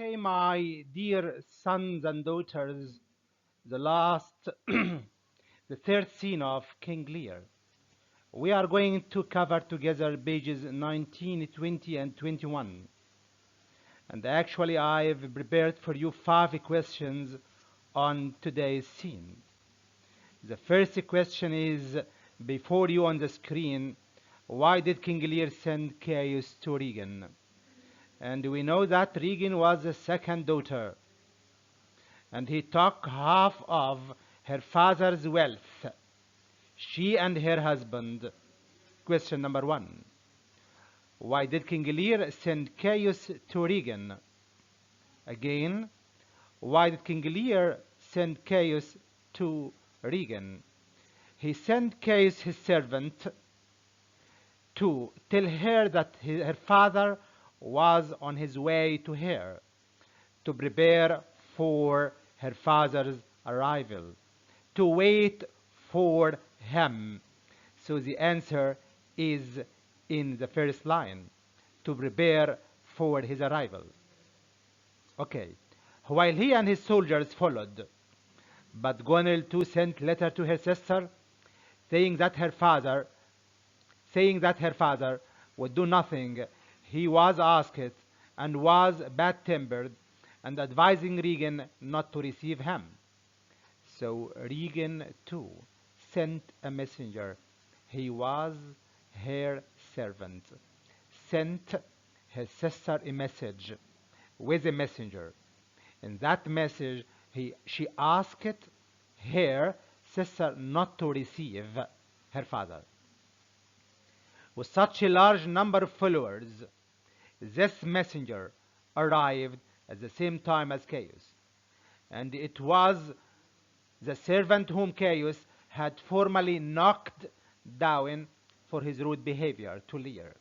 Okay, my dear sons and daughters, the last, the third scene of King Lear. We are going to cover together pages 19, 20, and 21. And actually, I've prepared for you 5 questions on today's scene. The first question is before you on the screen. Why did King Lear send Caius to Regan? And we know that Regan was the second daughter, and he took half of her father's wealth, she and her husband. Question number 1. Why did King Lear send Caius to Regan? Again, why did King Lear send Caius to Regan? He sent Caius, his servant, to tell her that her father was on his way to her, to prepare for her father's arrival, to wait for him. So the answer is in the first line, to prepare for his arrival. Okay. While he and his soldiers followed, but Gonel too sent letter to her sister, saying that her father saying that her father would do nothing. He was asked and was bad-tempered, and advising Regan not to receive him. So Regan too sent a messenger. He was her servant. Sent his sister a message with a messenger. In that message, she asked her sister not to receive her father. With such a large number of followers, this messenger arrived at the same time as Caius, and it was the servant whom Caius had formerly knocked down for his rude behavior to Lear.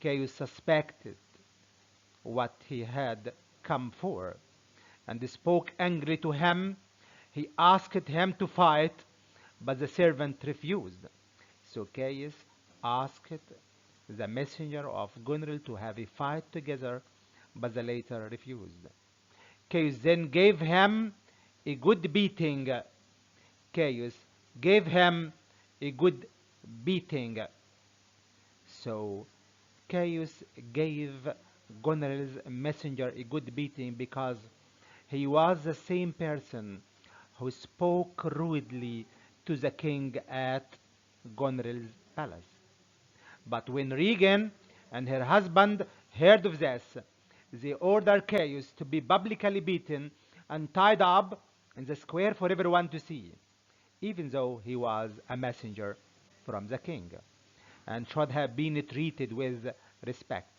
Caius suspected what he had come for, and spoke angrily to him. He asked him to fight, but the servant refused. So Caius asked the messenger of Gunril to have a fight together, but the latter refused. Caius then gave him a good beating. Caius gave him a good beating. So Caius gave Gonril's messenger a good beating because he was the same person who spoke rudely to the king at Gonril's palace. But when Regan and her husband heard of this, they ordered Caius to be publicly beaten and tied up in the square for everyone to see, even though he was a messenger from the king and should have been treated with respect.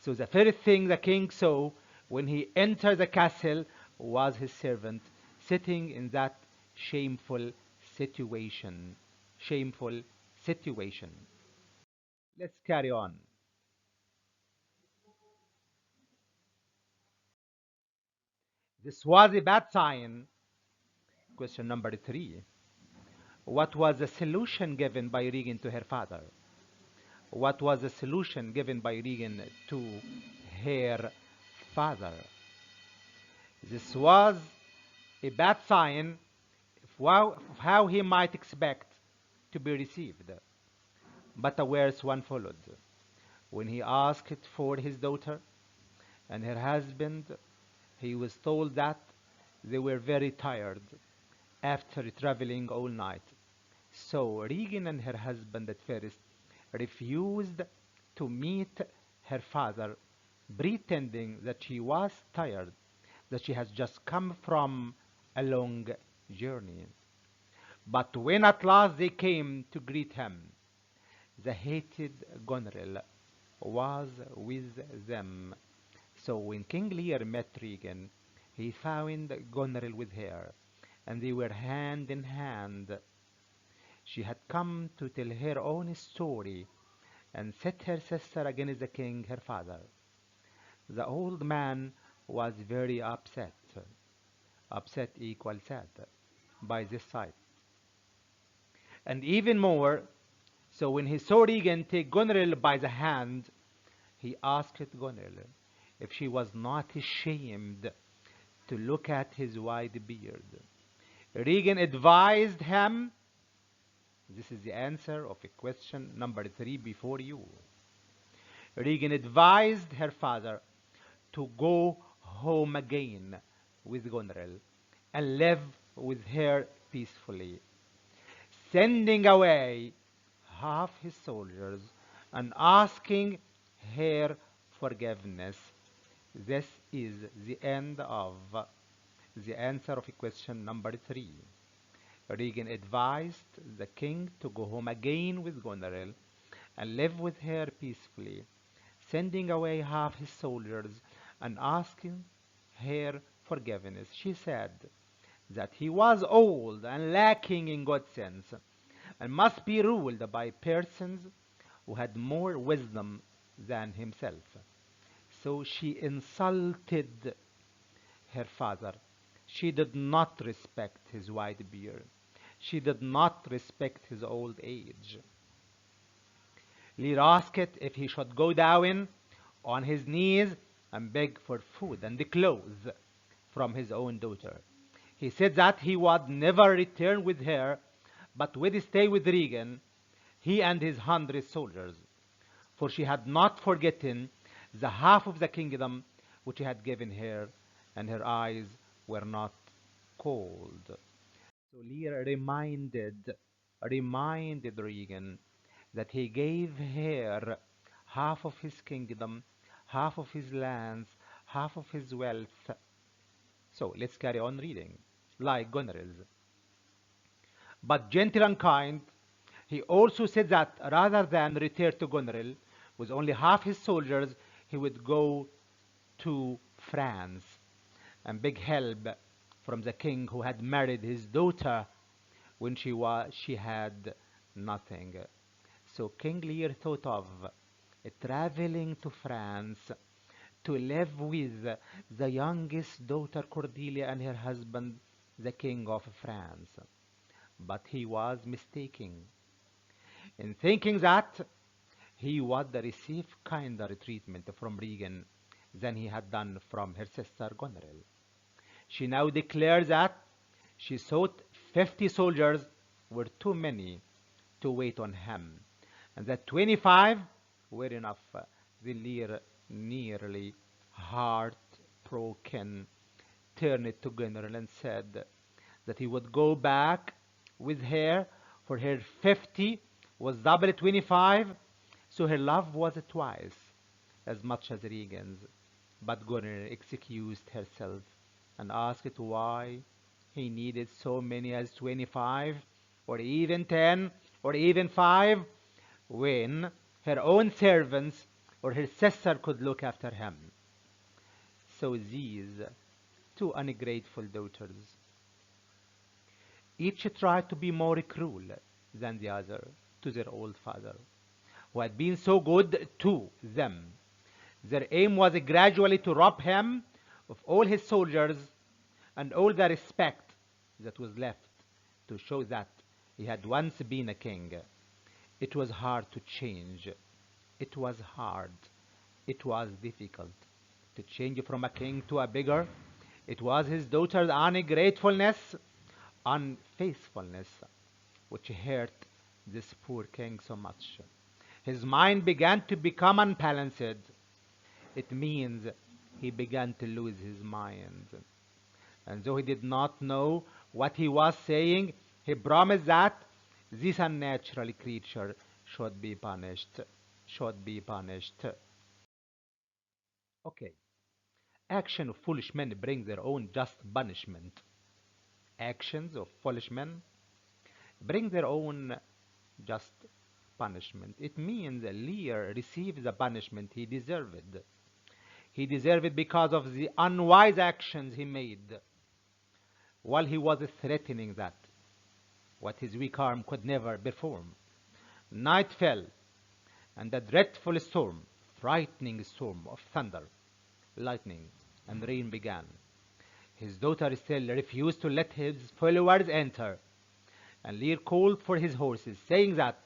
So the first thing the king saw when he entered the castle was his servant sitting in that shameful situation. Shameful situation. Let's carry on. This was a bad sign. Question number 3. What was the solution given by Regan to her father? What was the solution given by Regan to her father? This was a bad sign of how he might expect to be received. But a worse one followed. When he asked for his daughter and her husband, he was told that they were very tired after traveling all night. So Regan and her husband at first refused to meet her father, pretending that she was tired, that she has just come from a long journey. But when at last they came to greet him, the hated Gonril was with them. So when King Lear met Regan, he found Gonril with her, and they were hand in hand. She had come to tell her own story and set her sister against the king, her father. The old man was very upset. Upset equals sad by this sight. And even more, so when he saw Regan take Gonril by the hand, he asked Gonril, if she was not ashamed to look at his white beard. Regan advised him, this is the answer of question number 3 before you. Regan advised her father to go home again with Goneril and live with her peacefully, sending away half his soldiers and asking her forgiveness. This is the end of the answer of question number 3. Regan advised the king to go home again with Goneril and live with her peacefully, sending away half his soldiers and asking her forgiveness. She said that he was old and lacking in good sense and must be ruled by persons who had more wisdom than himself. So she insulted her father. She did not respect his white beard. She did not respect his old age. Lear asked if he should go down on his knees and beg for food and the clothes from his own daughter. He said that he would never return with her, but would stay with Regan, he and his 100 soldiers, for she had not forgotten the half of the kingdom which he had given her, and her eyes were not cold. So Lear reminded Regan that he gave her half of his kingdom, half of his lands, half of his wealth. So let's carry on reading. Like Goneril's. But gentle and kind, he also said that rather than return to Goneril with only half his soldiers, he would go to France and beg help from the king who had married his daughter when she had nothing. So King Lear thought of traveling to France to live with the youngest daughter Cordelia and her husband, the king of France. But he was mistaken in thinking that he would receive kinder treatment from Regan than he had done from her sister Goneril. She now declared that she thought 50 soldiers were too many to wait on him, and that 25 were enough. Then Lear, nearly heartbroken, turned to Goneril and said that he would go back with her, for her 50 was double 25, so her love was twice as much as Regan's. But Goneril excused herself and asked why he needed so many as 25, or even 10, or even 5, when her own servants or her sister could look after him. So these two ungrateful daughters each tried to be more cruel than the other to their old father, who had been so good to them. Their aim was gradually to rob him of all his soldiers and all the respect that was left, to show that he had once been a king. It was hard to change. It was hard. It was difficult to change from a king to a beggar. It was his daughter's ungratefulness, unfaithfulness, which hurt this poor king so much. His mind began to become unbalanced. It means he began to lose his mind. And though he did not know what he was saying, he promised that this unnatural creature should be punished. Should be punished. Okay. Action of foolish men bring their own just punishment. Actions of foolish men bring their own just punishment. It means Lear received the punishment he deserved. He deserved it because of the unwise actions he made while he was threatening that what his weak arm could never perform. Night fell, and a dreadful storm, frightening storm of thunder, lightning, and rain began. His daughter still refused to let his followers enter, and Lear called for his horses, saying that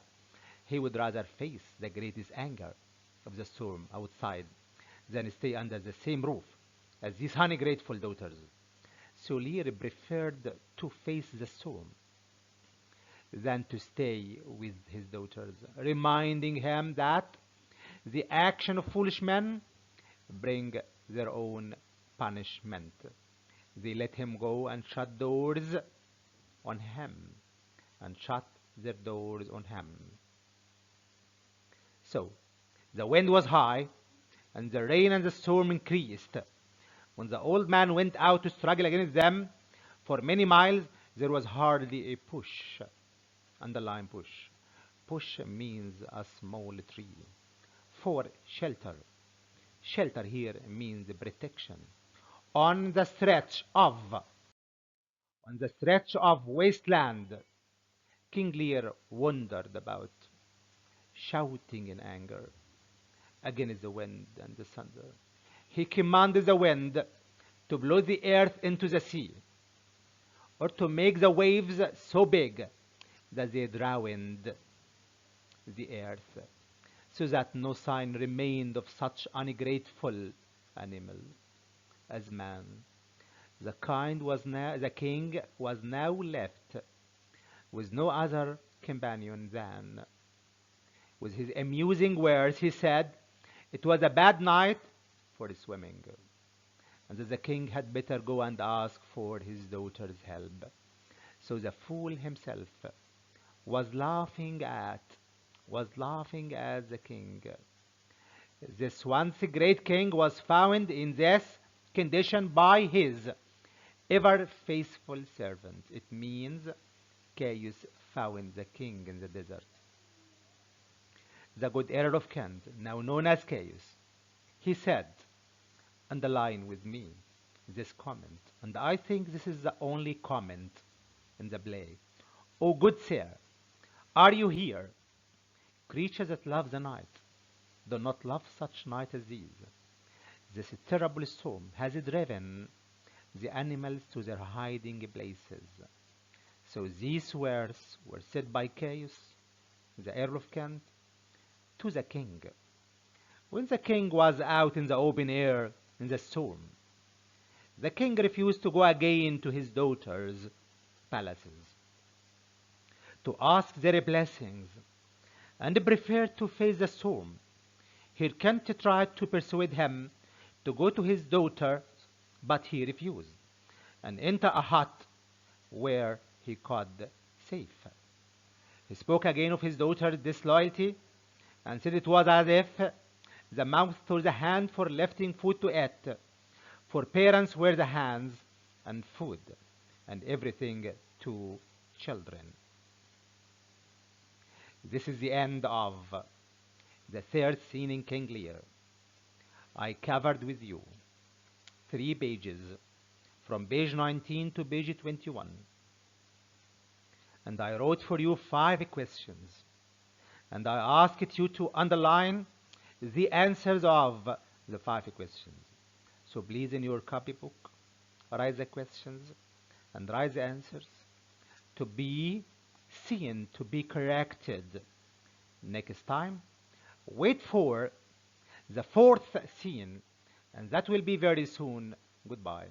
he would rather face the greatest anger of the storm outside than stay under the same roof as these honey grateful daughters. So Lear preferred to face the storm than to stay with his daughters, reminding him that the action of foolish men bring their own punishment. They let him go and shut doors on him, and shut their doors on him. So the wind was high, and the rain and the storm increased. When the old man went out to struggle against them for many miles, there was hardly a push. Underline push. Push means a small tree. For shelter. Shelter here means protection. On the stretch of on the stretch of wasteland, King Lear wandered about, shouting in anger against the wind and the thunder. He commanded the wind to blow the earth into the sea, or to make the waves so big that they drowned the earth, so that no sign remained of such ungrateful animal as man. The king was now left with no other companion than, with his amusing words, he said it was a bad night for swimming, and that the king had better go and ask for his daughter's help. So the fool himself was laughing at the king. This once great king was found in this condition by his ever faithful servant. It means Caius found the king in the desert. The good Earl of Kent, now known as Caius, he said, underline with me this comment, and I think this is the only comment in the play. Oh, good sir, are you here? Creatures that love the night do not love such night as these. This terrible storm has driven the animals to their hiding places. So these words were said by Caius, the Earl of Kent, to the king. When the king was out in the open air in the storm, the king refused to go again to his daughters' palaces to ask their blessings, and preferred to face the storm. Here Kent tried to persuade him to go to his daughter, but he refused, and enter a hut where he could safe. He spoke again of his daughter's disloyalty, and said it was as if the mouth told the hand for lifting food to eat, for parents were the hands and food, and everything to children. This is the end of the third scene in King Lear. I covered with you 3 pages from page 19 to page 21, and I wrote for you 5 questions, and I asked you to underline the answers of the 5 questions. So please, in your copybook, write the questions and write the answers to be seen, to be corrected next time. Wait for the 4th scene, and that will be very soon. Goodbye.